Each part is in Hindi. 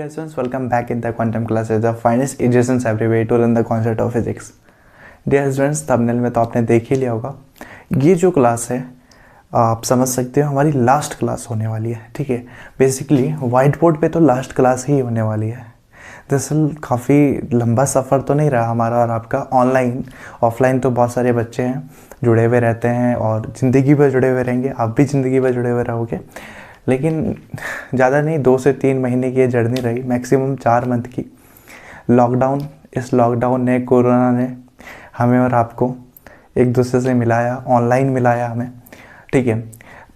dear students, welcome back in the quantum classes, the finest equations everywhere to learn the concept of physics. Dear students, thumbnail में तो आपने देख ही लिया होगा। ये जो क्लास है आप समझ सकते हो हमारी लास्ट क्लास होने वाली है। ठीक है, बेसिकली वाइट बोर्ड पे तो लास्ट क्लास ही होने वाली है। दरअसल काफ़ी लंबा सफ़र तो नहीं रहा हमारा और आपका। ऑनलाइन ऑफलाइन तो बहुत सारे बच्चे हैं जुड़े हुए रहते हैं और ज़िंदगी भर जुड़े हुए रहेंगे। आप भी ज़िंदगी भर जुड़े हुए रहोगे, लेकिन ज़्यादा नहीं, 2 से 3 महीने की ये जर्नी रही, मैक्सिमम 4 मंथ की। लॉकडाउन, इस लॉकडाउन ने, कोरोना ने हमें और आपको एक दूसरे से मिलाया, ऑनलाइन मिलाया हमें। ठीक है,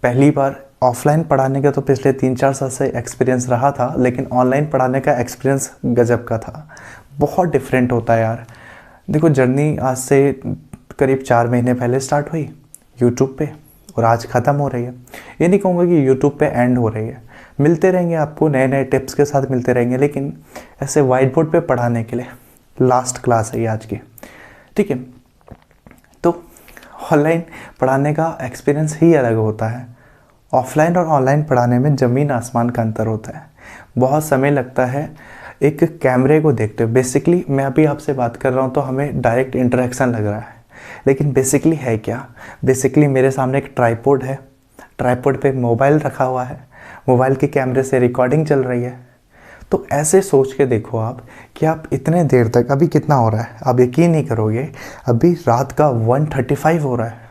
पहली बार ऑफलाइन पढ़ाने का तो पिछले 3-4 साल से एक्सपीरियंस रहा था, लेकिन ऑनलाइन पढ़ाने का एक्सपीरियंस गजब का था। बहुत डिफरेंट होता है यार। देखो, जर्नी आज से करीब 4 महीने पहले स्टार्ट हुई यूट्यूब पे और आज ख़त्म हो रही है। ये नहीं कहूँगा कि यूट्यूब पे एंड हो रही है, मिलते रहेंगे आपको नए नए टिप्स के साथ मिलते रहेंगे, लेकिन ऐसे वाइट बोर्ड पे पढ़ाने के लिए लास्ट क्लास है ये आज की। ठीक है, तो ऑनलाइन पढ़ाने का एक्सपीरियंस ही अलग होता है। ऑफलाइन और ऑनलाइन पढ़ाने में ज़मीन आसमान का अंतर होता है। बहुत समय लगता है एक कैमरे को देखते हुए। बेसिकली मैं अभी आपसे बात कर रहा हूँ तो हमें डायरेक्ट इंटरेक्शन लग रहा है, लेकिन बेसिकली है क्या? बेसिकली मेरे सामने एक ट्राइपॉड है, ट्राइपॉड पे मोबाइल रखा हुआ है, मोबाइल के कैमरे से रिकॉर्डिंग चल रही है। तो ऐसे सोच के देखो आप कि आप इतने देर तक, अभी कितना हो रहा है आप यकीन नहीं करोगे, अभी रात का 1:35 हो रहा है,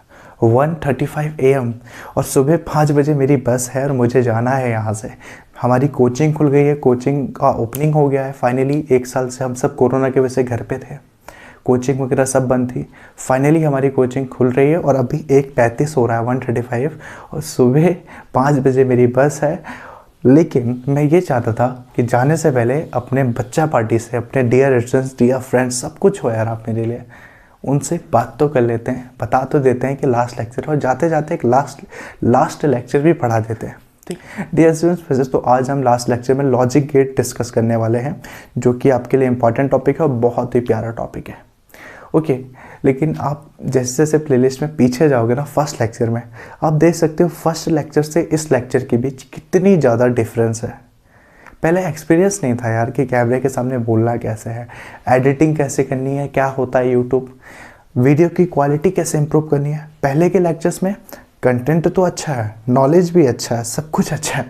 1:35 AM, और सुबह 5 बजे मेरी बस है और मुझे जाना है यहाँ से। हमारी कोचिंग खुल गई है, कोचिंग का ओपनिंग हो गया है फाइनली। 1 साल से हम सब कोरोना की वजह से घर पे थे, कोचिंग वगैरह सब बंद थी। फाइनली हमारी कोचिंग खुल रही है और अभी 1:35 हो रहा है, 1:35, और सुबह 5 बजे मेरी बस है। लेकिन मैं ये चाहता था कि जाने से पहले अपने बच्चा पार्टी से, अपने डियर स्टूडेंट्स, डियर फ्रेंड्स, सब कुछ हो यार आप मेरे लिए, उनसे बात तो कर लेते हैं, बता तो देते हैं कि लास्ट लेक्चर, और जाते जाते एक लास्ट लेक्चर भी पढ़ा देते हैं। ठीक, डियर स्टूडेंट्स, वैसे तो आज हम लास्ट लेक्चर में लॉजिक गेट डिस्कस करने वाले हैं, जो कि आपके लिए इंपॉर्टेंट टॉपिक है और बहुत ही प्यारा टॉपिक है। ओके, लेकिन आप जैसे जैसे प्लेलिस्ट में पीछे जाओगे ना, फर्स्ट लेक्चर में आप देख सकते हो फर्स्ट लेक्चर से इस लेक्चर के बीच कितनी ज़्यादा डिफरेंस है। पहले एक्सपीरियंस नहीं था यार कि कैमरे के सामने बोलना कैसे है, एडिटिंग कैसे करनी है, क्या होता है यूट्यूब, वीडियो की क्वालिटी कैसे इम्प्रूव करनी है। पहले के लेक्चर्स में कंटेंट तो अच्छा है, नॉलेज भी अच्छा है, सब कुछ अच्छा है,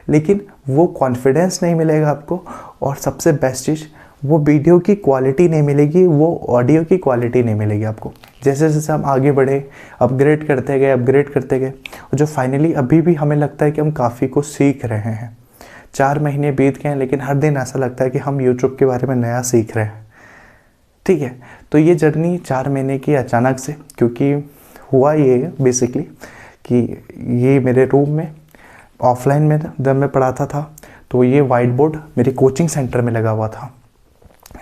लेकिन वो कॉन्फिडेंस नहीं मिलेगा आपको, और सबसे बेस्ट चीज़ वो वीडियो की क्वालिटी नहीं मिलेगी, वो ऑडियो की क्वालिटी नहीं मिलेगी आपको। जैसे जैसे हम आगे बढ़े, अपग्रेड करते गए, और जो फाइनली अभी भी हमें लगता है कि हम काफ़ी कुछ सीख रहे हैं। 4 महीने बीत गए हैं, लेकिन हर दिन ऐसा लगता है कि हम यूट्यूब के बारे में नया सीख रहे हैं। ठीक है, तो ये जर्नी 4 महीने की अचानक से, क्योंकि हुआ ये बेसिकली कि ये मेरे रूम में ऑफलाइन में जब मैं पढ़ाता था तो ये वाइट बोर्ड मेरे कोचिंग सेंटर में लगा हुआ था,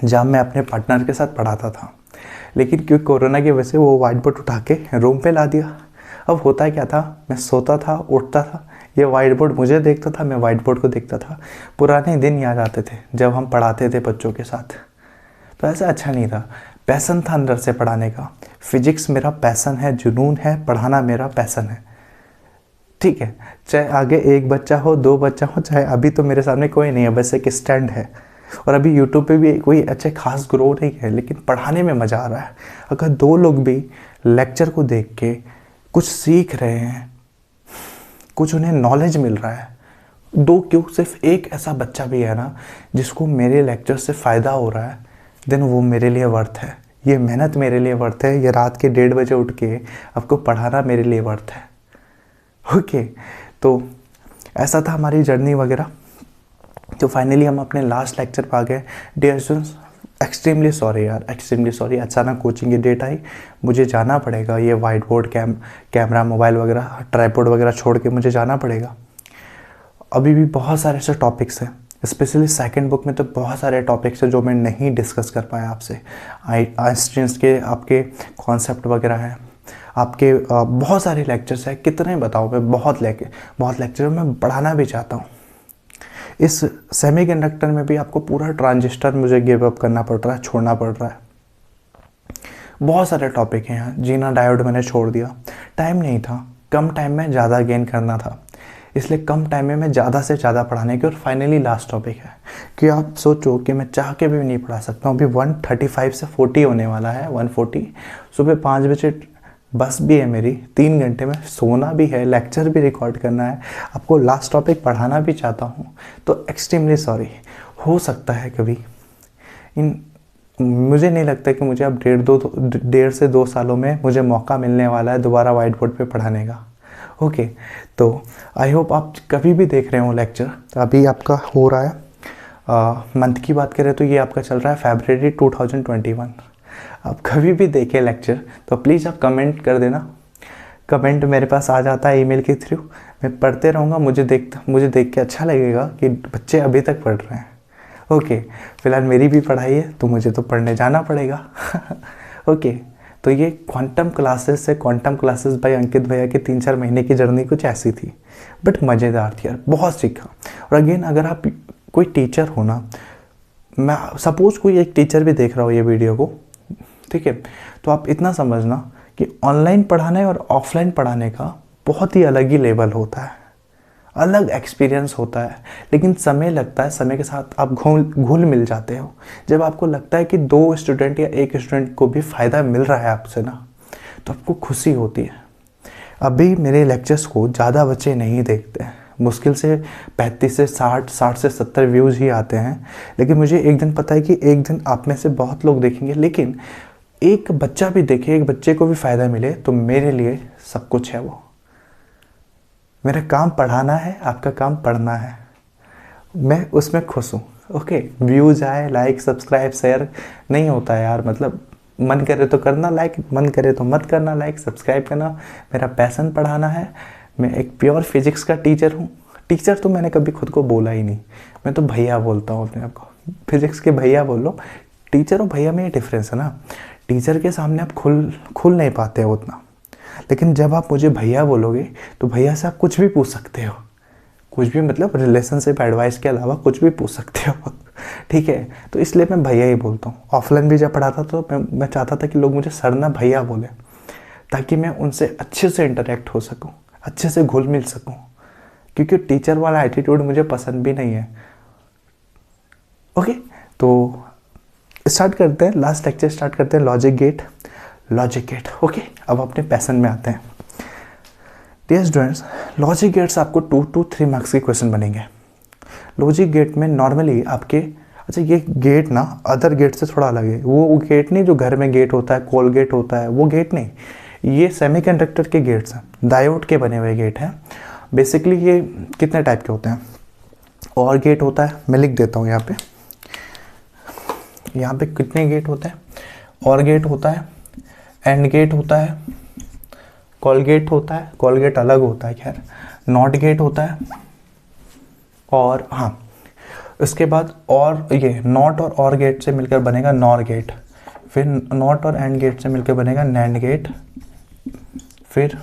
जहाँ मैं अपने पार्टनर के साथ पढ़ाता था। लेकिन क्योंकि कोरोना की वजह से वो वाइट बोर्ड उठा के रूम पे ला दिया। अब होता क्या था, मैं सोता था, उठता था, ये वाइट बोर्ड मुझे देखता था, मैं वाइट बोर्ड को देखता था। पुराने दिन याद आते थे जब हम पढ़ाते थे बच्चों के साथ। तो ऐसा अच्छा नहीं था, पैसन था अंदर से पढ़ाने का। फिजिक्स मेरा पैसन है, जुनून है, पढ़ाना मेरा पैसन है। ठीक है, चाहे आगे 1 बच्चा हो, 2 बच्चा हो, चाहे अभी तो मेरे सामने कोई नहीं है, बस एक स्टैंड है, और अभी यूट्यूब पे भी कोई अच्छे खास ग्रो नहीं है, लेकिन पढ़ाने में मज़ा आ रहा है। अगर 2 लोग भी लेक्चर को देख के कुछ सीख रहे हैं, कुछ उन्हें नॉलेज मिल रहा है, 2 क्यों, सिर्फ एक ऐसा बच्चा भी है ना जिसको मेरे लेक्चर से फ़ायदा हो रहा है, देन वो मेरे लिए वर्थ है। ये मेहनत मेरे लिए वर्थ है, ये रात के 1:30 बजे उठ के आपको पढ़ाना मेरे लिए वर्थ है। ओके, तो ऐसा था हमारी जर्नी वगैरह। तो फाइनली हम अपने लास्ट लेक्चर पर आ गए। डियर स्टूडेंट्स, एक्सट्रीमली सॉरी यार, एक्सट्रीमली सॉरी, अचानक कोचिंग की डेट आई, मुझे जाना पड़ेगा। ये वाइट बोर्ड, कैमरा, मोबाइल वगैरह, ट्राइपॉड वगैरह छोड़ के मुझे जाना पड़ेगा। अभी भी बहुत सारे ऐसे टॉपिक्स हैं, स्पेशली सेकंड बुक में तो बहुत सारे टॉपिक्स हैं जो मैं नहीं डिस्कस कर पाया आपसे। आइंस्टीन के आपके कॉन्सेप्ट वगैरह हैं, आपके बहुत सारे लेक्चर्स हैं, कितने बताऊँ मैं, बहुत लेक्चर मैं पढ़ाना भी चाहता हूँ। इस सेमीकंडक्टर में भी आपको पूरा ट्रांजिस्टर मुझे गिव अप करना पड़ रहा है, छोड़ना पड़ रहा है। बहुत सारे टॉपिक हैं यहाँ। जीना डायोड मैंने छोड़ दिया, टाइम नहीं था, कम टाइम में ज़्यादा गेन करना था, इसलिए कम टाइम में मैं ज़्यादा से ज़्यादा पढ़ाने की। और फाइनली लास्ट टॉपिक है, कि आप सोचो कि मैं चाह के भी नहीं पढ़ा सकता हूँ। अभी 135 से 40 होने वाला है, 140। सुबह 5 बजे बस भी है मेरी, 3 घंटे में सोना भी है, लेक्चर भी रिकॉर्ड करना है, आपको लास्ट टॉपिक पढ़ाना भी चाहता हूँ। तो एक्सट्रीमली सॉरी। हो सकता है कभी मुझे नहीं लगता कि मुझे अब 1.5 से 2 सालों में मुझे मौका मिलने वाला है दोबारा वाइट बोर्ड पे पढ़ाने का। ओके, तो आई होप आप कभी भी देख रहे हो लेक्चर। अभी आपका हो रहा है मंथ की बात करें तो ये आपका चल रहा है February 2021। आप कभी भी देखें लेक्चर तो प्लीज़ आप कमेंट कर देना। कमेंट मेरे पास आ जाता है ईमेल के थ्रू, मैं पढ़ते रहूँगा। मुझे देख के अच्छा लगेगा कि बच्चे अभी तक पढ़ रहे हैं। ओके, फिलहाल मेरी भी पढ़ाई है तो मुझे तो पढ़ने जाना पड़ेगा। ओके, तो ये क्वांटम क्लासेस से क्वांटम क्लासेस बाय अंकित भैया की 3-4 महीने की जर्नी कुछ ऐसी थी, बट मज़ेदार थी यार, बहुत सीखा। और अगेन अगर आप कोई टीचर हो ना, मैं सपोज कोई एक टीचर भी देख रहा हो ये वीडियो को, ठीक है, तो आप इतना समझना कि ऑनलाइन पढ़ाने और ऑफलाइन पढ़ाने का बहुत ही अलग ही लेवल होता है, अलग एक्सपीरियंस होता है। लेकिन समय लगता है, समय के साथ आप घुल मिल जाते हो। जब आपको लगता है कि 2 स्टूडेंट या 1 स्टूडेंट को भी फ़ायदा मिल रहा है आपसे ना, तो आपको खुशी होती है। अभी मेरे लेक्चर्स को ज़्यादा बच्चे नहीं देखते हैं, मुश्किल से 35 से 60 से 70 व्यूज़ ही आते हैं। लेकिन मुझे एक दिन पता है कि एक दिन आप में से बहुत लोग देखेंगे, लेकिन एक बच्चा भी देखे, एक बच्चे को भी फ़ायदा मिले, तो मेरे लिए सब कुछ है। वो मेरा काम पढ़ाना है, आपका काम पढ़ना है, मैं उसमें खुश हूँ। ओके, व्यूज़ आए, लाइक सब्सक्राइब शेयर नहीं होता है यार, मतलब मन करे तो करना लाइक, मन करे तो मत करना लाइक सब्सक्राइब करना। मेरा पैसन पढ़ाना है। मैं एक प्योर फिजिक्स का टीचर हूँ। टीचर तो मैंने कभी खुद को बोला ही नहीं, मैं तो भैया बोलता हूँ अपने आप को, फिजिक्स के भैया बोल लो। टीचर और भैया में ये डिफरेंस है ना, टीचर के सामने आप खुल नहीं पाते हो उतना, लेकिन जब आप मुझे भैया बोलोगे तो भैया से आप कुछ भी पूछ सकते हो, कुछ भी, मतलब रिलेशनशिप एडवाइस के अलावा कुछ भी पूछ सकते हो। ठीक है, तो इसलिए मैं भैया ही बोलता हूँ। ऑफलाइन भी जब पढ़ाता तो मैं चाहता था कि लोग मुझे सर ना भैया बोले, ताकि मैं उनसे अच्छे से इंटरेक्ट हो सकूँ, अच्छे से घुल मिल सकूँ, क्योंकि टीचर वाला एटीट्यूड मुझे पसंद भी नहीं है। ओके, तो स्टार्ट करते हैं, लास्ट लेक्चर स्टार्ट करते हैं, लॉजिक गेट। ओके, अब अपने पैसन में आते हैं। डियर स्टूडेंट्स, लॉजिक गेट्स आपको 2 to 3 मार्क्स के क्वेश्चन बनेंगे। लॉजिक गेट में नॉर्मली आपके, अच्छा ये गेट ना अदर गेट से थोड़ा अलग है। वो गेट नहीं जो घर में गेट होता है, कॉल गेट होता है, वो गेट नहीं, ये सेमीकंडक्टर के गेट्स हैं, डायोड के बने हुए गेट हैं। बेसिकली ये कितने टाइप के होते हैं? और गेट होता है, मैं लिख देता हूँ यहाँ पे कितने गेट होते हैं। और गेट होता है, एंड गेट होता है, कॉलगेट होता है, कॉलगेट अलग होता है खैर, नॉट गेट होता है, और हाँ उसके बाद और ये नॉट और गेट से मिलकर बनेगा नॉर गेट, फिर नॉट और एंड गेट से मिलकर बनेगा नैंड गेट, फिर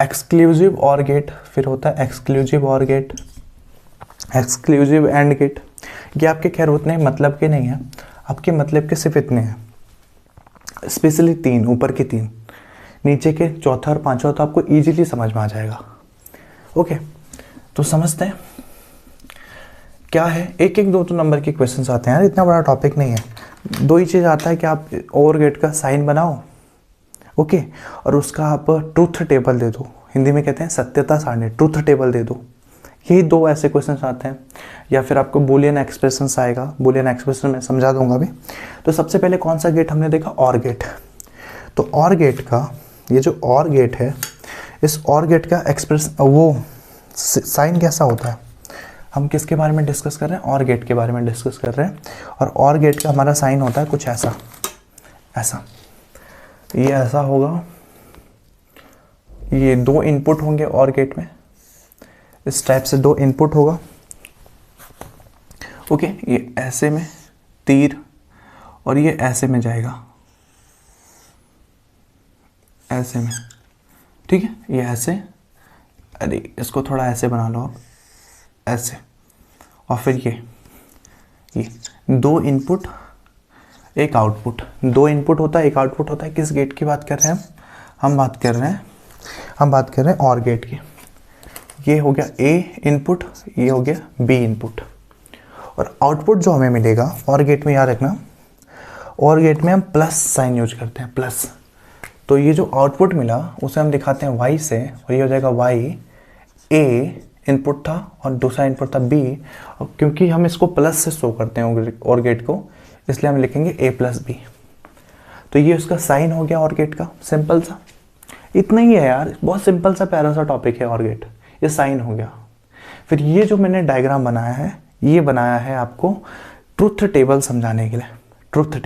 एक्सक्लूसिव और गेट, फिर होता है एक्सक्लूसिव और गेट, एक्सक्लूसिव एंड गेट। ये आपके खैर उतने मतलब के नहीं है, आपके मतलब के सिर्फ इतने हैं, स्पेशली 3, ऊपर के 3, नीचे के चौथा और पांचवा तो आपको इजीली समझ में आ जाएगा। ओके, तो समझते हैं क्या है। एक 2 नंबर के क्वेश्चंस आते हैं यार, इतना बड़ा टॉपिक नहीं है। 2 ही चीज़ आता है कि आप ओवर गेट का साइन बनाओ, ओके, और उसका आप ट्रूथ टेबल दे दो, हिंदी में कहते हैं सत्यता सारणी, ट्रूथ टेबल दे दो। यही 2 ऐसे क्वेश्चंस आते हैं। या फिर आपको बूलियन एक्सप्रेशंस आएगा, बूलियन एक्सप्रेशन मैं समझा दूंगा अभी। तो सबसे पहले कौन सा गेट हमने देखा? और गेट। तो और गेट का ये जो और गेट है, इस और गेट का एक्सप्रेस वो साइन कैसा होता है? हम किसके बारे में डिस्कस कर रहे हैं? और गेट के बारे में डिस्कस कर रहे हैं। और गेट का हमारा साइन होता है कुछ ऐसा, ये ऐसा होगा। ये 2 इनपुट होंगे और गेट में, इस टाइप से 2 इनपुट होगा। ओके, ये ऐसे में तीर, और ये ऐसे में जाएगा, ऐसे में, ठीक है, ये ऐसे, अरे इसको थोड़ा ऐसे बना लो आप, ऐसे, और फिर ये 2 इनपुट 1 आउटपुट, 2 इनपुट होता है 1 आउटपुट होता है। किस गेट की बात कर रहे हैं हम बात कर रहे हैं और गेट की। ये हो गया ए इनपुट, ये हो गया बी इनपुट, और आउटपुट जो हमें मिलेगा और गेट में याद रखना, और गेट में हम प्लस साइन यूज करते हैं, प्लस। तो ये जो आउटपुट मिला उसे हम दिखाते हैं y से, और ये हो जाएगा y, a इनपुट था और दूसरा इनपुट था b, और क्योंकि हम इसको प्लस से शो करते हैं और गेट को, इसलिए हम लिखेंगे a प्लस बी। तो ये उसका साइन हो गया और गेट का, सिंपल सा, इतना ही है यार, बहुत सिंपल सा प्यारा सा टॉपिक है और गेट, ये साइन हो गया। फिर ये जो मैंने डायग्राम बनाया है, ये बनाया है आपको ट्रुथ टेबल समझाने के लिए। ट्रुथ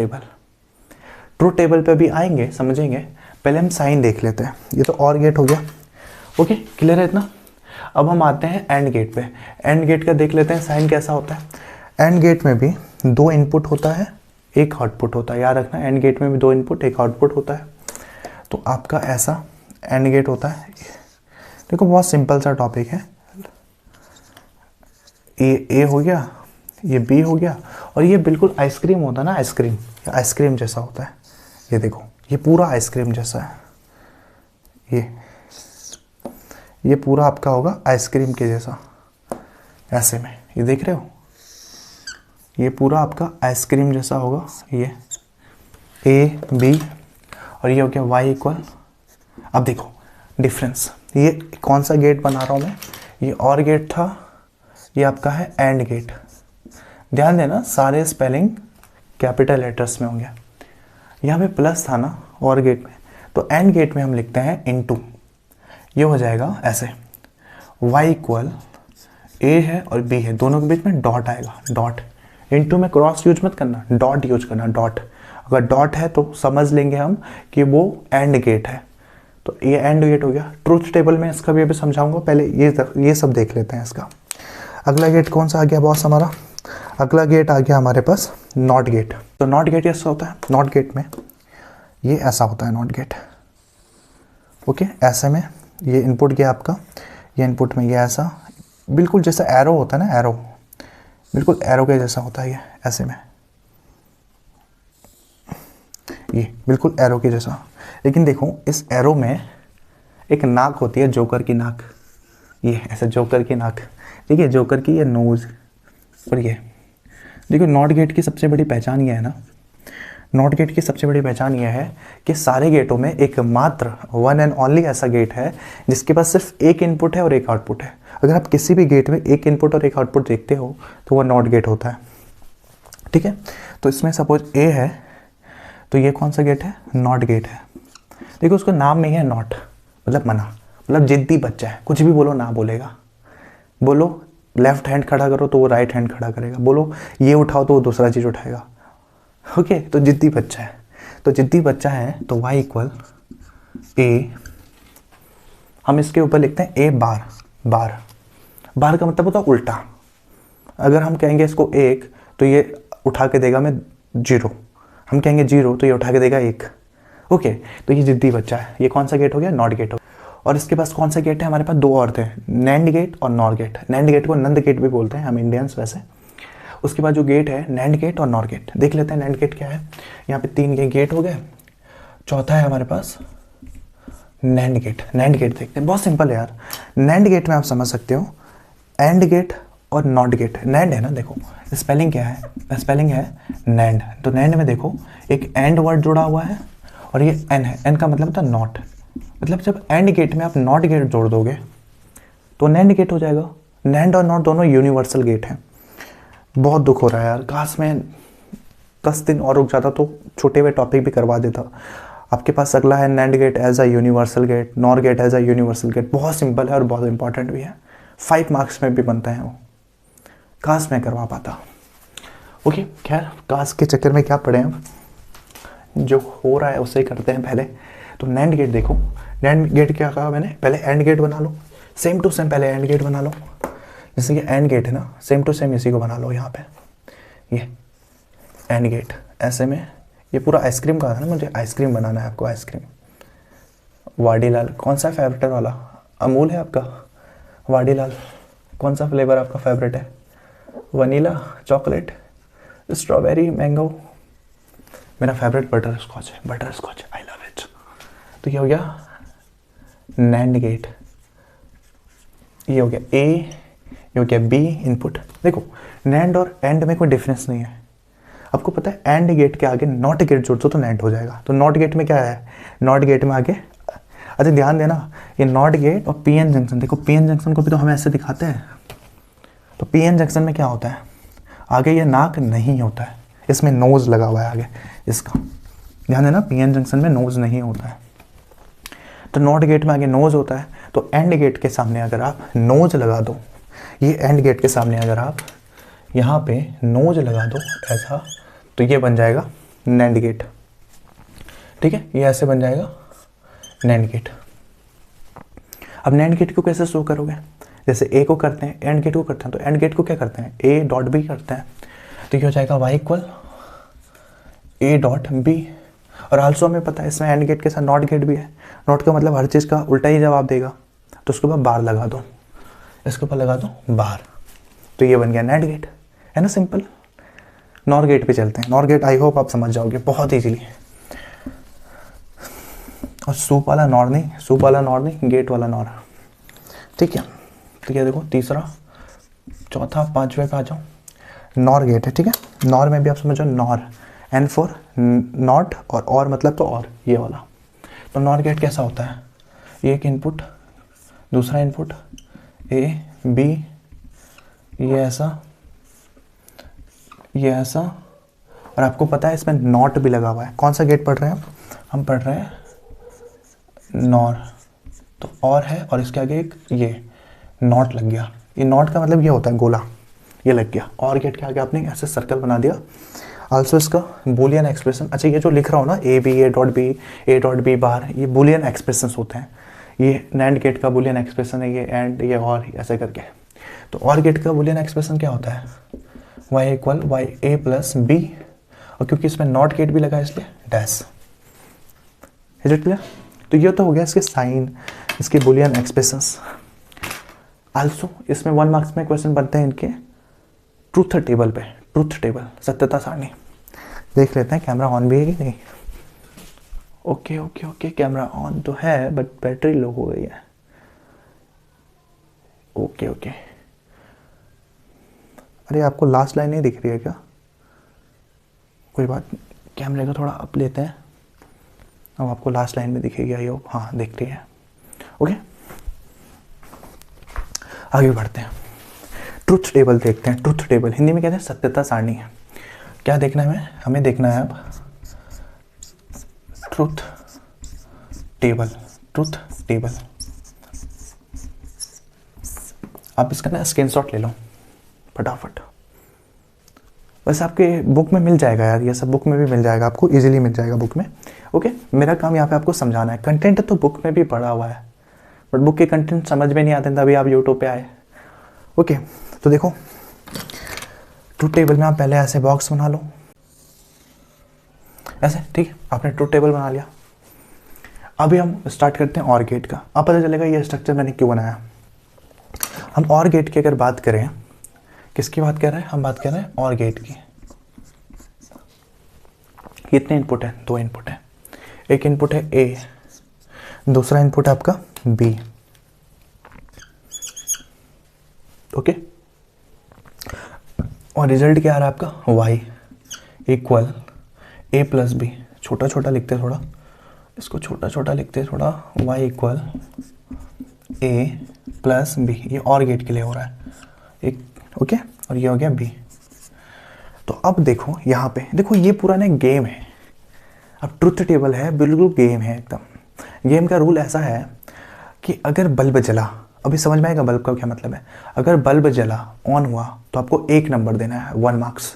टेबल पे भी आएंगे, समझेंगे, पहले हम साइन देख लेते हैं। ये तो और गेट हो गया, ओके, क्लियर है इतना। अब हम आते हैं एंड गेट पे। एंड गेट का देख लेते हैं साइन कैसा होता है। एंड गेट में भी 2 इनपुट होता है, 1 आउटपुट होता है, याद रखना, एंड गेट में भी 2 इनपुट 1 आउटपुट होता है। तो आपका ऐसा एंड गेट होता है। देखो बहुत सिंपल सा टॉपिक है। ये ए हो गया, ये बी हो गया, और ये बिल्कुल आइसक्रीम होता है ना, आइसक्रीम जैसा होता है। ये देखो, ये पूरा आइसक्रीम जैसा है, ये पूरा आपका होगा आइसक्रीम के जैसा, ऐसे में, ये देख रहे हो, ये पूरा आपका आइसक्रीम जैसा होगा। ये ए बी, और ये हो गया y इक्वल। अब देखो डिफरेंस, ये कौन सा गेट बना रहा हूँ मैं, ये और गेट था, ये आपका है एंड गेट। ध्यान देना सारे स्पेलिंग कैपिटल लेटर्स में होंगे। यहाँ पे प्लस था ना और गेट में, तो एंड गेट में हम लिखते हैं इनटू। ये हो जाएगा ऐसे, y इक्वल a है और b है, दोनों के बीच में डॉट आएगा, डॉट। इनटू में क्रॉस यूज मत करना, डॉट यूज करना, डॉट। अगर डॉट है तो समझ लेंगे हम कि वो एंड गेट है। तो ये एंड गेट हो गया। ट्रूथ टेबल में इसका भी अभी समझाऊंगा, पहले ये सब देख लेते हैं इसका। अगला गेट कौन सा आ गया बॉस हमारा? अगला गेट आ गया हमारे पास नॉट गेट। तो नॉट गेट ऐसा होता है, नॉट गेट में ये ऐसा होता है, नॉट गेट, ओके। ऐसे में ये इनपुट गया आपका, ये इनपुट में ये ऐसा, बिल्कुल जैसा एरो होता है ना, एरो, बिल्कुल एरो के जैसा होता है ये, ऐसे में, ये बिल्कुल एरो के जैसा। लेकिन देखो इस एरो में एक नाक होती है, जोकर की नाक, ये ऐसे जोकर की नाक, ठीक है, जोकर की ये नोज, और ये देखो। नॉट गेट की सबसे बड़ी पहचान ये है ना, नॉट गेट की सबसे बड़ी पहचान ये है कि सारे गेटों में एकमात्र वन एंड ओनली ऐसा गेट है जिसके पास सिर्फ एक इनपुट है और एक आउटपुट है। अगर आप किसी भी गेट में एक इनपुट और एक आउटपुट देखते हो तो वो नॉट गेट होता है, ठीक है। तो इसमें सपोज ए है, तो ये कौन सा गेट है? नॉट गेट है। देखो उसका नाम में ही है नॉट, मतलब मना, मतलब जिद्दी बच्चा है, कुछ भी बोलो ना बोलेगा। बोलो लेफ्ट हैंड खड़ा करो तो वो राइट हैंड खड़ा करेगा, बोलो ये उठाओ तो वो दूसरा चीज़ उठाएगा, ओके। तो जिद्दी बच्चा है, तो जिद्दी बच्चा है तो y इक्वल ए, हम इसके ऊपर लिखते हैं ए बार। बार का मतलब होता है उल्टा। अगर हम कहेंगे इसको 1 तो ये उठा के देगा मैं 0, हम कहेंगे 0 तो ये उठा के देगा 1, ओके। तो ये जिद्दी बच्चा है। ये कौन सा गेट हो गया? नॉट गेट हो। और इसके पास कौन सा गेट है? हमारे पास 2 और थे, नैंड गेट और नॉर गेट। नैंड गेट को नंद गेट भी बोलते हैं हम इंडियंस वैसे। उसके बाद जो गेट है नैंड गेट और नॉर गेट। देख लेते हैं नैंड गेट क्या है। यहाँ पे 3 गेट हो गए, चौथा है हमारे पास नैंड गेट। नैंड गेट देखते हैं, बहुत सिंपल है यार। नैंड गेट में आप समझ सकते हो एंड गेट और नॉट गेट। नैंड है ना, देखो स्पेलिंग क्या है? स्पेलिंग है नैंड। तो नैंड में देखो एक एंड वर्ड जुड़ा हुआ है और ये एन है, एन का मतलब होता है नॉट। मतलब जब एंड गेट में आप नॉट गेट जोड़ दोगे तो नैंड गेट हो जाएगा। नैंड और नॉट दोनों यूनिवर्सल गेट हैं। बहुत दुख हो रहा है यार, काश मैं 10 दिन और रुक जाता तो छोटे हुए टॉपिक भी करवा देता। आपके पास अगला है NAND gate as a universal gate, NOR gate as a universal gate. बहुत सिंपल है और बहुत इंपॉर्टेंट भी है, 5 मार्क्स में भी बनता है वो। काश मैं करवा पाता, ओके। खैर काश के चक्कर में क्या पड़े हम, जो हो रहा है उसे ही करते हैं पहले। तो नैंड गेट देखो, नैंड गेट क्या कहा मैंने? पहले एंड गेट बना लो, सेम टू सेम पहले एंड गेट बना लो। जैसे कि एंड गेट है ना, सेम टू सेम इसी को बना लो। यहाँ पे ये एंड गेट ऐसे में, ये पूरा आइसक्रीम का था ना, मुझे आइसक्रीम बनाना है आपको। आइसक्रीम वाडीलाल, कौन सा फेवरेट वाला? अमूल है आपका? वाडीलाल, कौन सा फ्लेवर आपका फेवरेट है? Vanilla, chocolate, strawberry, mango. मेरा फेवरेट बटर स्कॉच है, butterscotch, I love it. तो ये हो गया नैंड गेट। ये हो गया ए, ये हो गया बी इनपुट। देखो नैंड और एंड में कोई डिफरेंस नहीं है। आपको पता है एंड गेट के आगे नॉट गेट जोड़ दो तो नैंड हो जाएगा। तो नॉट गेट में क्या है, नॉट गेट में आगे, अच्छा ध्यान देना, ये नॉट गेट और पी एन जंक्शन, देखो पी एन जंक्शन को भी तो हम ऐसे दिखाते हैं। तो पी एन जंक्शन में क्या होता है, आगे ये नाक नहीं होता है, इसमें नोज लगा हुआ है आगे इसका। ध्यान देना पी एन जंक्शन में नोज नहीं होता है। तो नॉट गेट में आगे नोज होता है। तो एंड गेट के सामने अगर आप नोज लगा दो, ये एंड गेट के सामने अगर आप यहाँ पे नोज लगा दो ऐसा, तो ये बन जाएगा नैंड गेट। ठीक है, ये ऐसे बन जाएगा नैंड गेट। अब नैंड गेट को कैसे शो करोगे, जैसे ए को करते हैं एंड गेट को करते हैं, तो एंड गेट को क्या करते हैं, ए डॉट बी करते हैं। तो ये हो जाएगा y equal a dot b. और आल्सो हमें पता है इसमें एंड गेट के साथ नॉट गेट भी है। नॉट का मतलब हर चीज़ का उल्टा ही जवाब देगा, तो उसके ऊपर बार लगा दो, इसके ऊपर लगा दो बार, तो ये बन गया नैंड गेट, है ना सिंपल। नॉर गेट पे चलते हैं। नॉर गेट आई होप आप समझ जाओगे बहुत ईजीली। और सूप वाला नॉर नहीं, सूप वाला नॉर नहीं, गेट वाला नॉर। ठीक है, तो ये देखो तीसरा, चौथा, पांचवे पे आ जाओ। नॉर गेट है, ठीक है। नॉर में भी आप समझो नॉर, एन फॉर नॉट, और मतलब तो और, ये वाला। तो नॉर गेट कैसा होता है, एक इनपुट, दूसरा इनपुट ए बी, ये ऐसा, ये ऐसा, और आपको पता है इसमें नॉट भी लगा हुआ है। कौन सा गेट पढ़ रहे हैं हम पढ़ रहे हैं नॉर, तो और है, और इसके आगे एक ये नॉट लग गया। ये नॉट का मतलब ये होता है गोला, ये लग गया। और गेट के आगे आपने ऐसे सर्कल बना दिया। आल्सो इसका बूलियन एक्सप्रेशन, अच्छा ये जो लिख रहा हूँ ना a b, a dot b bar, ये बूलियन एक्सप्रेशंस होते हैं। ये नैंड गेट का बूलियन एक्सप्रेशन है, ये एंड, ये और, ऐसे करके। तो और गेट का बूलियन एक्सप्रेशन क्या होता है, y इक्वल वाई ए प्लस बी, और क्योंकि इसमें नॉट गेट भी लगा है इसलिए डैश। Is it clear. तो ये तो हो गया इसके साइन, इसके बूलियन एक्सप्रेशंस। आल्सो इसमें 1 मार्क्स में क्वेश्चन बनते हैं इनके ट्रूथ टेबल पे, ट्रूथ टेबल, सत्यता सारणी। देख लेते हैं कैमरा ऑन भी है कि नहीं। Okay okay okay, camera on तो है बट बैटरी लो हो गई है। ओके ओके, अरे आपको लास्ट लाइन नहीं दिख रही है क्या, कोई बात नहीं, कैमरे का थोड़ा अप लेते हैं, अब आपको लास्ट लाइन में दिखेगी आई होप। हाँ दिख रही है, ओके। आगे बढ़ते हैं, ट्रुथ टेबल देखते हैं। ट्रुथ टेबल हिंदी में कहते हैं सत्यता सारणी। क्या देखना है हमें देखना है अब ट्रुथ टेबल। ट्रुथ टेबल, आप इसका ना स्क्रीनशॉट ले लो फटाफट। वैसे आपके बुक में मिल जाएगा यार, ये सब बुक में भी मिल जाएगा, आपको इजीली मिल जाएगा बुक में। ओके, मेरा काम यहाँ पे आपको समझाना है। कंटेंट तो बुक में भी पढ़ा हुआ है, बट बुक के कंटेंट समझ में नहीं आते तभी आप यूट्यूब पे आए। ओके, तो देखो ट्रुथ टेबल में आप पहले ऐसे बॉक्स बना लो, ऐसे, ठीक है। आपने ट्रुथ टेबल बना लिया। अभी हम स्टार्ट करते हैं और गेट का। अब पता चलेगा ये स्ट्रक्चर मैंने क्यों बनाया। हम और गेट की अगर बात करें, किसकी बात कर रहे हैं हम, बात कर रहे हैं और गेट की। कितने इनपुट है, 2 इनपुट है। एक इनपुट है ए, दूसरा इनपुट है आपका बी। ओके, और रिजल्ट क्या आ रहा है आपका, y इक्वल ए प्लस बी। छोटा छोटा लिखते थोड़ा, इसको छोटा छोटा लिखते थोड़ा, y इक्वल ए प्लस बी। ये और गेट के लिए हो रहा है एक, ओके। और ये हो गया बी। तो अब देखो यहाँ पे, देखो ये पूरा ना गेम है। अब ट्रुथ टेबल है, बिल्कुल गेम है एकदम। गेम का रूल ऐसा है कि अगर बल्ब जला, अभी समझ में आएगा बल्ब का क्या मतलब है। अगर बल्ब जला, ऑन हुआ, तो आपको 1 नंबर देना है, 1 मार्क्स।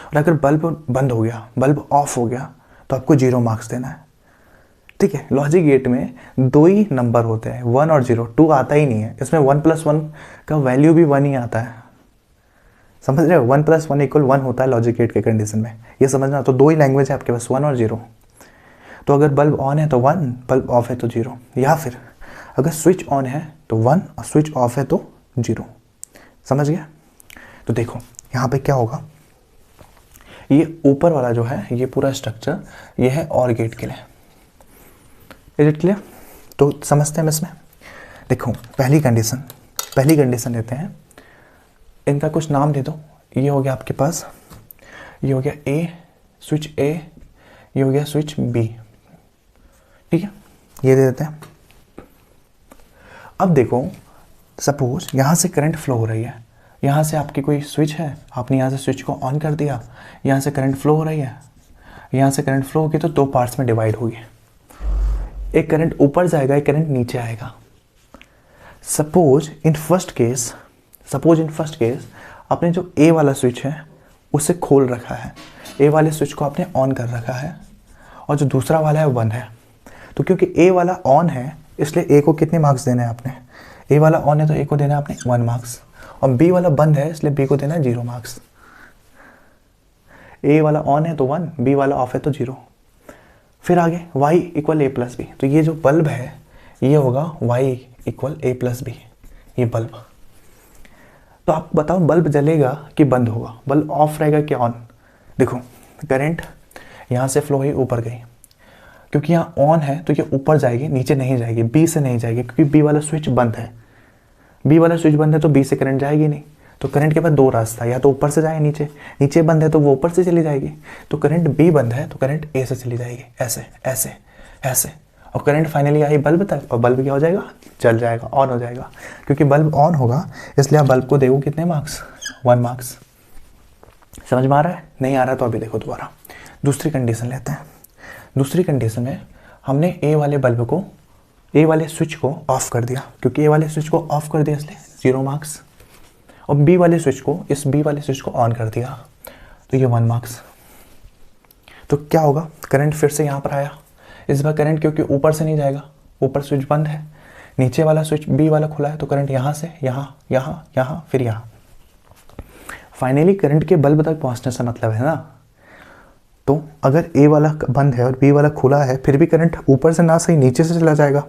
और अगर बल्ब बंद हो गया, बल्ब ऑफ हो गया, तो आपको 0 मार्क्स देना है, ठीक है। लॉजिक गेट में 2 ही नंबर होते हैं, 1 और 0, 2 आता ही नहीं है। इसमें 1 + 1 का वैल्यू भी 1 ही आता है, समझ रहे हो। 1 + 1 = 1 होता है लॉजिक गेट के कंडीशन में, ये समझना। तो 2 ही लैंग्वेज है आपके पास, 1 और 0। तो अगर बल्ब ऑन है तो 1, बल्ब ऑफ है तो 0, या फिर अगर स्विच ऑन है तो 1 और स्विच ऑफ है तो 0। समझ गया। तो देखो यहाँ पे क्या होगा, ये ऊपर वाला जो है, ये पूरा स्ट्रक्चर, ये है और गेट के लिए। Is it clear. तो समझते हैं इसमें। देखो पहली कंडीशन, पहली कंडीशन लेते हैं, इनका कुछ नाम दे दो। ये हो गया आपके पास, ये हो गया ए, स्विच ए, ये हो गया स्विच बी, ठीक है, ये दे देते हैं। अब देखो, सपोज यहाँ से करंट फ्लो हो रही है, यहाँ से आपकी कोई स्विच है, आपने यहाँ से स्विच को ऑन कर दिया, यहाँ से करंट फ्लो हो रही है, यहाँ से करंट फ्लो होगी तो दो पार्ट्स में डिवाइड होगी, एक करंट ऊपर जाएगा, एक करंट नीचे आएगा। सपोज इन फर्स्ट केस आपने जो ए वाला स्विच है उसे खोल रखा है, ए वाले स्विच को आपने ऑन कर रखा है, और जो दूसरा वाला है वो बंद है। तो क्योंकि ए वाला ऑन है इसलिए ए को कितने मार्क्स देने हैं आपने, ए वाला ऑन है तो ए को देना है आपने 1 मार्क्स, और बी वाला बंद है इसलिए बी को देना है 0 मार्क्स। ए वाला ऑन है तो 1, बी वाला ऑफ है तो 0। फिर आगे y इक्वल ए प्लस बी, तो ये जो बल्ब है ये होगा y इक्वल ए प्लस बी, ये बल्ब। तो आप बताओ बल्ब जलेगा कि बंद होगा, बल्ब ऑफ रहेगा कि ऑन। देखो करंट यहाँ से फ्लो हुई ऊपर गई, क्योंकि यहाँ ऑन है तो ये ऊपर जाएगी, नीचे नहीं जाएगी, बी से नहीं जाएगी, क्योंकि बी वाला स्विच बंद है। बी वाला स्विच बंद है तो बी से करंट जाएगी नहीं। तो करंट के पास दो रास्ता, या तो ऊपर से जाए नीचे, नीचे बंद है तो वो ऊपर से चली जाएगी। तो करंट बी बंद है तो करंट ए से चली जाएगी, ऐसे ऐसे ऐसे, और करंट फाइनली आई बल्ब तक, और बल्ब क्या हो जाएगा, जल जाएगा, ऑन हो जाएगा। क्योंकि बल्ब ऑन होगा इसलिए आप बल्ब को देखो कितने मार्क्स, 1 मार्क्स। समझ में आ रहा है? नहीं आ रहा तो अभी देखो दोबारा। दूसरी कंडीशन लेते हैं। दूसरी कंडीशन में हमने ए वाले बल्ब को, ए वाले स्विच को ऑफ कर दिया, क्योंकि ए वाले स्विच को ऑफ कर दिया इसलिए 0 मार्क्स, और बी वाले स्विच को, इस बी वाले स्विच को ऑन कर दिया तो ये 1 मार्क्स। तो क्या होगा, करंट फिर से यहाँ पर आया, इस बार करंट क्योंकि ऊपर से नहीं जाएगा, ऊपर स्विच बंद है, नीचे वाला स्विच बी वाला खुला है, तो करंट यहाँ से यहाँ, यहाँ, यहाँ, फिर यहाँ। फाइनली करंट के बल्ब तक पहुँचने से मतलब है ना। तो अगर ए वाला बंद है और बी वाला खुला है, फिर भी करंट ऊपर से ना सही नीचे से चला जाएगा,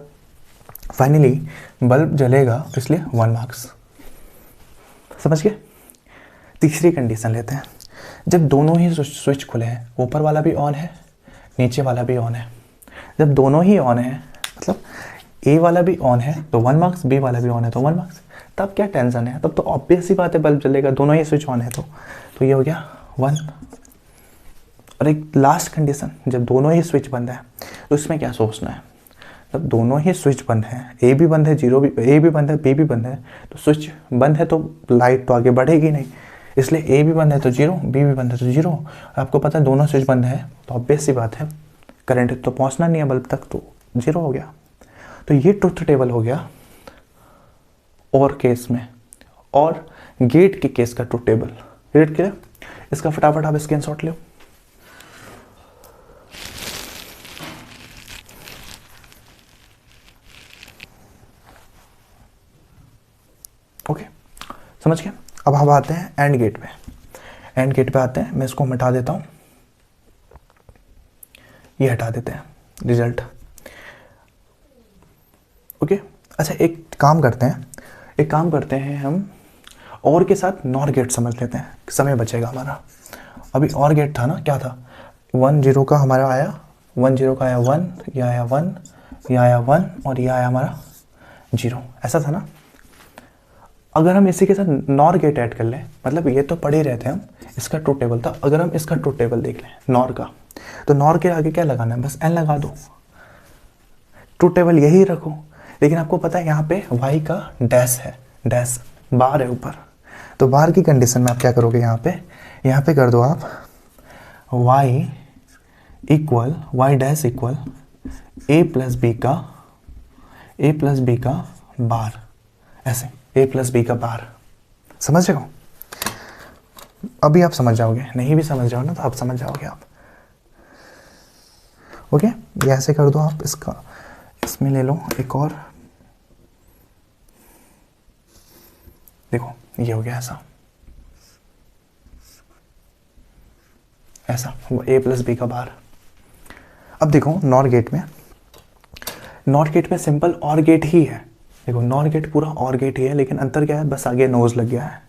फाइनली बल्ब जलेगा, इसलिए 1 मार्क्स। समझ गए? तीसरी कंडीशन लेते हैं। जब दोनों ही स्विच खुले हैं, ऊपर वाला भी ऑन है, नीचे वाला भी ऑन है, जब दोनों ही ऑन है, मतलब ए वाला भी ऑन है तो 1 मार्क्स, बी वाला भी ऑन है तो 1 मार्क्स, तब क्या टेंशन है, तब तो ऑब्वियस सी बात है बल्ब जलेगा, दोनों ही स्विच ऑन है। तो ये हो गया 1। और एक लास्ट कंडीशन, जब दोनों ही स्विच बंद है, तो इसमें क्या सोचना है, जब दोनों ही स्विच बंद है, ए भी बंद है, जीरो भी, ए भी बंद है, बी भी बंद है, तो स्विच बंद है तो लाइट तो आगे बढ़ेगी नहीं, इसलिए ए भी बंद है तो 0, बी भी बंद है तो 0। आपको पता है दोनों स्विच बंद है तो ऑब्वियस सी बात है करंट तो पहुंचना नहीं है बल्ब तक, तो 0 हो गया। तो ये ट्रुथ टेबल हो गया और केस में, और गेट के केस का ट्रुथ टेबल। गेट के इसका फटाफट आप स्क्रीनशॉट लो। ओके, समझ गए? अब हम आते हैं एंड गेट पे। एंड गेट पे आते हैं, मैं इसको मिटा देता हूँ, ये हटा देते हैं रिजल्ट। ओके, अच्छा एक काम करते हैं हम और के साथ नॉर गेट समझ लेते हैं, समय बचेगा हमारा। अभी और गेट था ना, क्या था, 1 0 का हमारा आया, 1 0 का आया 1, यह आया 1, यह आया 1, और यह आया हमारा 0, ऐसा था ना। अगर हम इसी के साथ नॉर गेट ऐड कर लें, मतलब ये तो पढ़ ही रहे थे हम, इसका ट्रुथ टेबल था, अगर हम इसका ट्रुथ टेबल देख लें नॉर का, तो नॉर के आगे क्या लगाना है, बस n लगा दो, ट्रुथ टेबल यही रखो। लेकिन आपको पता है यहाँ पे y का डैश है, डैश बार है ऊपर, तो बार की कंडीशन में आप क्या करोगे, यहाँ पे कर दो आप y equal y dash equal a plus b का बार, ऐसे a प्लस बी का बार। समझ रहे हो? अभी आप समझ जाओगे, नहीं भी समझ जाओ ना तो आप समझ जाओगे आप। ओके, ये ऐसे कर दो आप, इसका इसमें ले लो एक और, देखो ये हो गया ऐसा a प्लस बी का बार। अब देखो नॉर गेट में सिंपल और गेट ही है। देखो नॉर गेट पूरा और गेट ही है, लेकिन अंतर क्या है, बस आगे नोज लग गया है।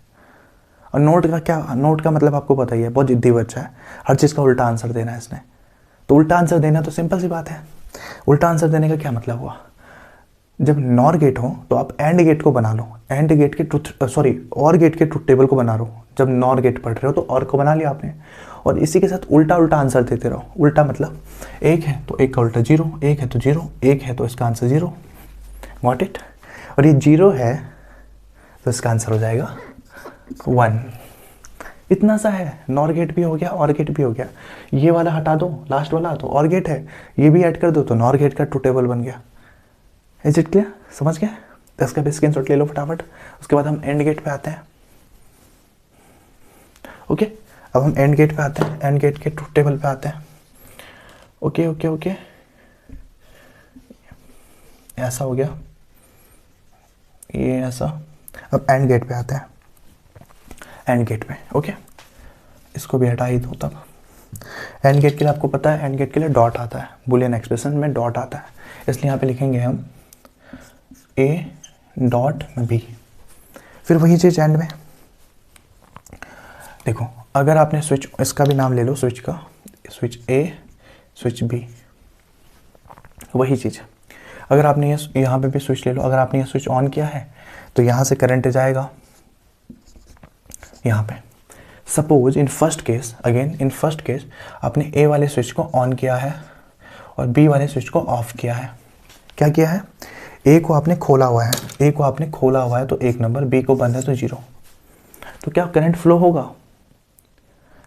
और नोट का मतलब आपको पता ही है, बहुत जिद्दी बच्चा है, हर चीज़ का उल्टा आंसर देना है इसने। तो उल्टा आंसर देना तो सिंपल सी बात है। उल्टा आंसर देने का क्या मतलब हुआ, जब नॉर गेट हो तो आप एंड गेट को बना लो, एंड गेट के और गेट के ट्रुथ टेबल को बना लो। जब नॉर गेट पढ़ रहे हो तो और को बना लिया आपने, और इसी के साथ उल्टा उल्टा आंसर देते रहो। उल्टा मतलब एक है तो एक का उल्टा जीरो, एक है तो जीरो, एक है तो इसका आंसर जीरो। Got it? और ये जीरो है तो इसका आंसर हो जाएगा 1। इतना सा है, नॉर गेट भी हो गया, और गेट भी हो गया। ये वाला हटा दो, लास्ट वाला तो और गेट है, ये भी ऐड कर दो तो नॉर गेट का ट्रू टेबल बन गया। Is it clear? समझ गए? इसका भी स्क्रीनशॉट ले लो फटाफट। उसके बाद हम एंड गेट पे आते हैं। ओके, अब हम एंड गेट पे आते हैं, एंड गेट के ट्रू टेबल पे आते हैं। ओके ओके ओके, ऐसा हो गया, ये ऐसा। अब एंड गेट पे आते हैं, एंड गेट पे। ओके, इसको भी हटा ही दो। तब एंड गेट के लिए आपको पता है, एंड गेट के लिए डॉट आता है, बुलियन एक्सप्रेशन में डॉट आता है, इसलिए यहाँ पे लिखेंगे हम a डॉट b। फिर वही चीज़ एंड में। देखो, अगर आपने स्विच, इसका भी नाम ले लो स्विच का, स्विच a, स्विच b, वही चीज़। अगर आपने ये यहाँ पे भी स्विच ले लो, अगर आपने ये स्विच ऑन किया है तो यहाँ से करंट जाएगा यहाँ पे। Suppose in first case, again in first case, आपने ए वाले स्विच को ऑन किया है और बी वाले स्विच को ऑफ किया है। क्या किया है? ए को आपने खोला हुआ है, ए को आपने खोला हुआ है तो 1 नंबर, बी को बंद है तो 0। तो क्या करंट फ्लो होगा?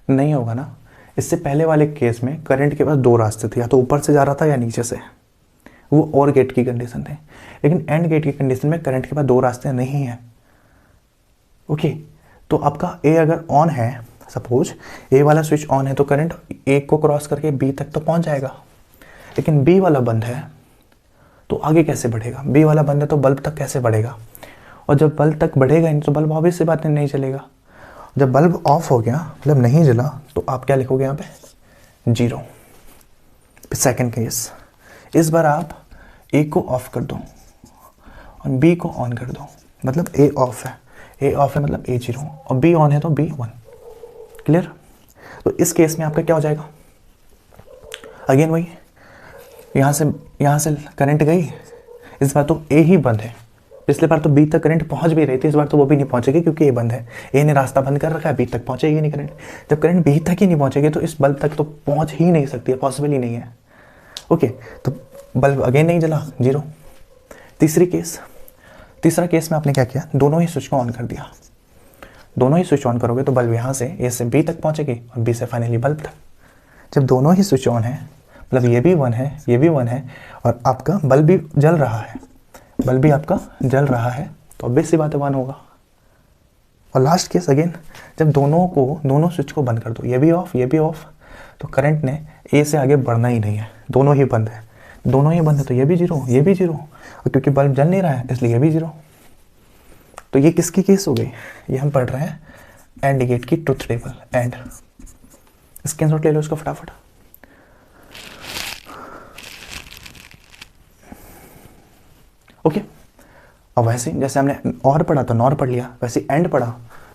नहीं होगा ना। इससे पहले वाले केस में करंट के पास 2 रास्ते थे, या तो ऊपर से जा रहा था या नीचे से। वो और गेट की कंडीशन थी, लेकिन एंड गेट की कंडीशन में करंट के पास 2 रास्ते नहीं हैं। ओके, तो आपका ए अगर ऑन है, सपोज ए वाला स्विच ऑन है तो करंट ए को क्रॉस करके बी तक तो पहुंच जाएगा, लेकिन बी वाला बंद है तो आगे कैसे बढ़ेगा? बी वाला बंद है तो बल्ब तक कैसे बढ़ेगा? और जब बल्ब तक बढ़ेगा नहीं तो बल्ब ऑब्वियस सी बात नहीं चलेगा। जब बल्ब ऑफ हो गया, मतलब नहीं जला, तो आप क्या लिखोगे यहाँ पे? 0। सेकेंड केस, इस बार आप ए को ऑफ कर दो और बी को ऑन कर दो, मतलब ए ऑफ है, ए ऑफ है मतलब ए 0, और बी ऑन है तो बी 1। क्लियर? तो इस केस में आपका क्या हो जाएगा? अगेन वही, यहाँ से करंट गई, इस बार तो ए ही बंद है। पिछले बार तो बी तक करंट पहुँच भी रही थी, इस बार तो वो भी नहीं पहुँचेगी क्योंकि ए बंद है। ए ने रास्ता बंद कर रखा है, बी तक पहुँचेगी नहीं करंट। जब करंट बी तक ही नहीं पहुँचेगी तो इस बल्ब तक तो पहुँच ही नहीं सकती है, पॉसिबल ही नहीं है। ओके, तो बल्ब अगेन नहीं जला, 0। तीसरा केस में आपने क्या किया? दोनों ही स्विच को ऑन कर दिया। दोनों ही स्विच ऑन करोगे तो बल्ब यहाँ से ए से बी तक पहुँचेगी और बी से फाइनली बल्ब तक। जब दोनों ही स्विच ऑन है, मतलब ये भी 1 है, ये भी 1 है, और आपका बल्ब भी जल रहा है, बल्ब भी आपका जल रहा है, तो ऑब्वियस सी बात है 1 होगा। और लास्ट केस अगेन, जब दोनों स्विच को बंद कर दो, ये भी ऑफ, तो करंट ने ए से आगे बढ़ना ही नहीं है, दोनों ही बंद है। दोनों ही बंद है तो ये भी 0, ये भी 0, और क्योंकि बल्ब जल नहीं रहा है इसलिए ये भी 0। तो ये किसकी केस हो गई? ये हम पढ़ रहे हैं एंड गेट की ट्रुथ टेबल। एंड स्क्रीनशॉट ले लो इसको फटाफट। ओके, अब वैसे जैसे हमने और पढ़ा तो नॉर पढ़ लिया, वैसे एंड पढ़ा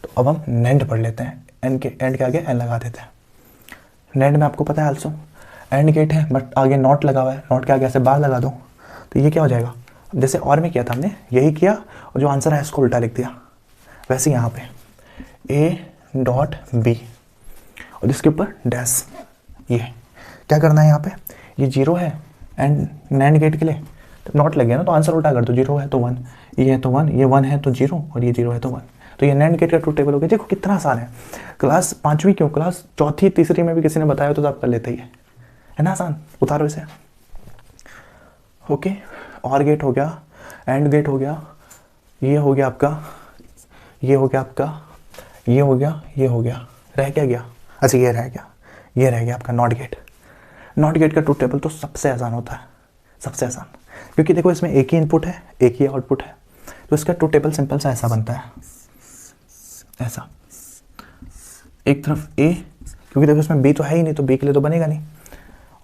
तो अब हम नेंड पढ़ लेते हैं। एंड के आगे एन लगा देते हैं। नेंड में आपको पता है आल्सो एंड गेट है बट आगे नॉट लगा हुआ है, नॉट के आगे ऐसे बार लगा दो तो ये क्या हो जाएगा? जैसे और में किया था हमने, यही किया और जो आंसर है इसको उल्टा लिख दिया। वैसे यहाँ पे ए डॉट बी और इसके ऊपर डैश। ये क्या करना है? यहाँ पे ये 0 है एंड नैंड गेट के लिए तो नॉट लग गया ना, तो आंसर उल्टा कर दो। 0 है तो 1, ये है तो 1, ये 1 है तो 0 और ये 0 है तो 1। तो ये नैंड गेट का ट्रुथ टेबल हो गया। देखो कितना आसान है। क्लास 5वीं क्यों, क्लास 4थी तीसरी में भी किसी ने बताया तो आप कर लेते ही है ना आसान। उतारो इसे। ओके, और गेट हो गया, एंड गेट हो गया, ये हो गया आपका, ये हो गया आपका, ये हो गया, ये हो गया, रह क्या गया? अच्छा ये रह गया, ये रह गया आपका नॉट गेट। नॉट गेट का ट्रुथ टेबल तो सबसे आसान होता है, सबसे आसान, क्योंकि देखो इसमें एक ही इनपुट है, एक ही आउटपुट है, तो इसका ट्रुथ टेबल सिंपल सा ऐसा बनता है, ऐसा। एक तरफ ए, क्योंकि देखो इसमें बी तो है ही नहीं तो बी के लिए तो बनेगा नहीं,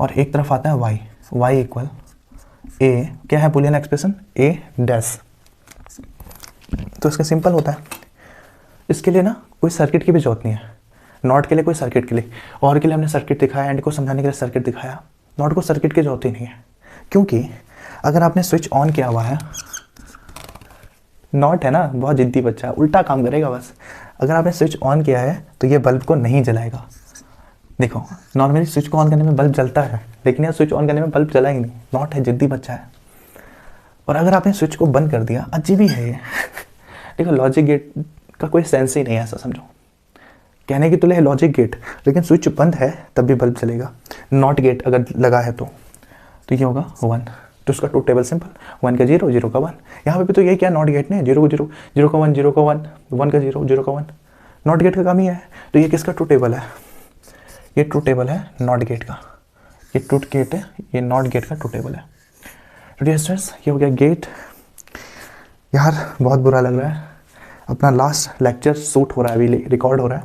और एक तरफ आता है वाई, वाई इक्वल ए, क्या है बुलियन एक्सप्रेशन? ए डैश। तो इसका सिंपल होता है। इसके लिए ना कोई सर्किट की भी जरूरत नहीं है। नॉट के लिए कोई सर्किट के लिए, और के लिए हमने सर्किट दिखाया, एंड को समझाने के लिए सर्किट दिखाया। नॉट को सर्किट की जरूरत ही नहीं है, क्योंकि अगर आपने स्विच ऑन किया हुआ है, नॉट है ना, बहुत जिद्दी बच्चा है, उल्टा काम करेगा बस। अगर आपने स्विच ऑन किया है तो ये बल्ब को नहीं जलाएगा। देखो नॉर्मली स्विच को ऑन करने में बल्ब जलता है, लेकिन यह स्विच ऑन करने में बल्ब जला ही नहीं। नॉट है, जिद्दी बच्चा है। और अगर आपने स्विच को बंद कर दिया, अजीब ही है ये। देखो लॉजिक गेट का कोई सेंस ही नहीं है, ऐसा समझो। कहने की तो है लॉजिक गेट, लेकिन स्विच बंद है तब भी बल्ब चलेगा। नॉट गेट अगर लगा है तो ये होगा 1, तो उसका ट्रूथ टेबल सिंपल, 1 का 0, 0 का 1। यहाँ पे भी तो यही क्या, नॉट गेट ने 0 को 0, 0 का 1, 0 का 1, 1 का 0, 0 का 1। नॉट गेट का काम ही है। तो ये किसका ट्रूथ टेबल है? ये ट्रूथ टेबल है नॉट गेट का। ये ट्रूथ गेट है, ये नॉट गेट का ट्रूथ टेबल है। तो डियर स्टूडेंट्स, ये हो गया गेट। यार बहुत बुरा लग रहा है, अपना लास्ट लेक्चर शूट हो रहा है, अभी रिकॉर्ड हो रहा है।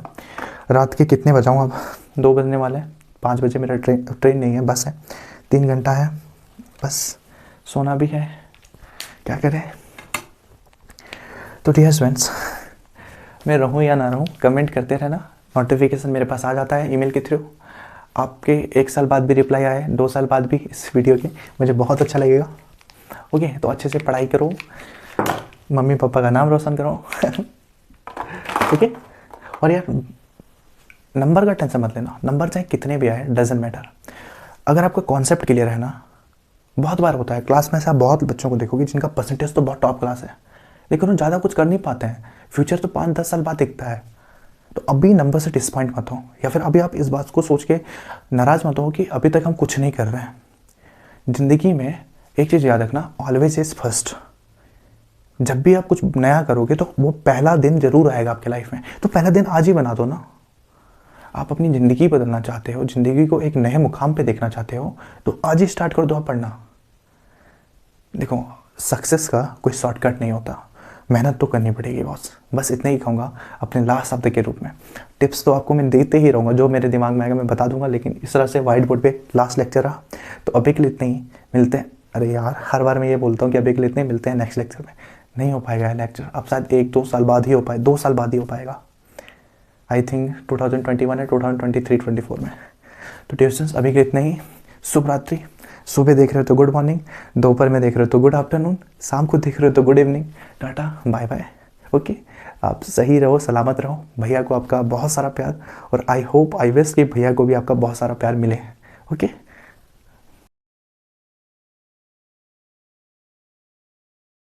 रात के कितने बजाऊँ अब? 2 बजने वाले हैं। 5 बजे मेरा ट्रेन नहीं है, बस है। 3 घंटा है, बस सोना भी है, क्या करें। तो डियर स्टूडेंट्स, मैं रहूँ या ना रहूँ, कमेंट करते रहना। नोटिफिकेशन मेरे पास आ जाता है ईमेल के थ्रू। आपके 1 साल बाद भी रिप्लाई आए, 2 साल बाद भी इस वीडियो के, मुझे बहुत अच्छा लगेगा। ओके, तो अच्छे से पढ़ाई करो, मम्मी पापा का नाम रोशन करो। ठीक है। और यार नंबर का टेंशन मत लेना, नंबर चाहे कितने भी आए, डजेंट मैटर। अगर आपका कॉन्सेप्ट क्लियर है ना, बहुत बार होता है क्लास में से आप बहुत बच्चों को देखोगे जिनका परसेंटेज तो बहुत टॉप क्लास है, लेकिन वो ज़्यादा कुछ कर नहीं पाते हैं। फ्यूचर तो 5-10 साल बाद दिखता है। तो अभी नंबर से डिसपॉइंट मत हो, या फिर अभी आप इस बात को सोच के नाराज़ मत हो कि अभी तक हम कुछ नहीं कर रहे हैं। ज़िंदगी में एक चीज़ याद रखना, ऑलवेज इज़ फर्स्ट। जब भी आप कुछ नया करोगे तो वो पहला दिन जरूर आएगा आपके लाइफ में, तो पहला दिन आज ही बना दो ना। आप अपनी ज़िंदगी बदलना चाहते हो, ज़िंदगी को एक नए मुकाम पे देखना चाहते हो, तो आज ही स्टार्ट कर दो आप पढ़ना। देखो सक्सेस का कोई शॉर्टकट नहीं होता, मेहनत तो करनी पड़ेगी बॉस। बस इतना ही कहूँगा अपने लास्ट शब्द के रूप में। टिप्स तो आपको मैं देते ही रहूँगा, जो मेरे दिमाग में आएगा मैं बता दूंगा, लेकिन इस तरह से वाइट बोर्ड पे लास्ट लेक्चर रहा। तो अभी के लिए इतना ही, मिलते हैं। अरे यार हर बार मैं ये बोलता हूँ कि अभी के लिए इतने मिलते हैं नेक्स्ट लेक्चर में। नहीं हो पाएगा लेक्चर, अब शायद 1-2 साल बाद ही हो पाए, 2 साल बाद ही हो पाएगा। आई थिंक 2021 है, 2023-24 में। तो ट्यूशंस अभी के इतना ही। शुभ रात्रि। सुबह देख रहे हो तो गुड मॉर्निंग, दोपहर में देख रहे हो तो गुड आफ्टरनून, शाम को देख रहे हो तो good evening. Tata bye bye. Okay, आप सही रहो, सलामत रहो। भैया को आपका बहुत सारा प्यार, और आई होप आई विश कि भैया को भी आपका बहुत सारा प्यार मिले। ओके।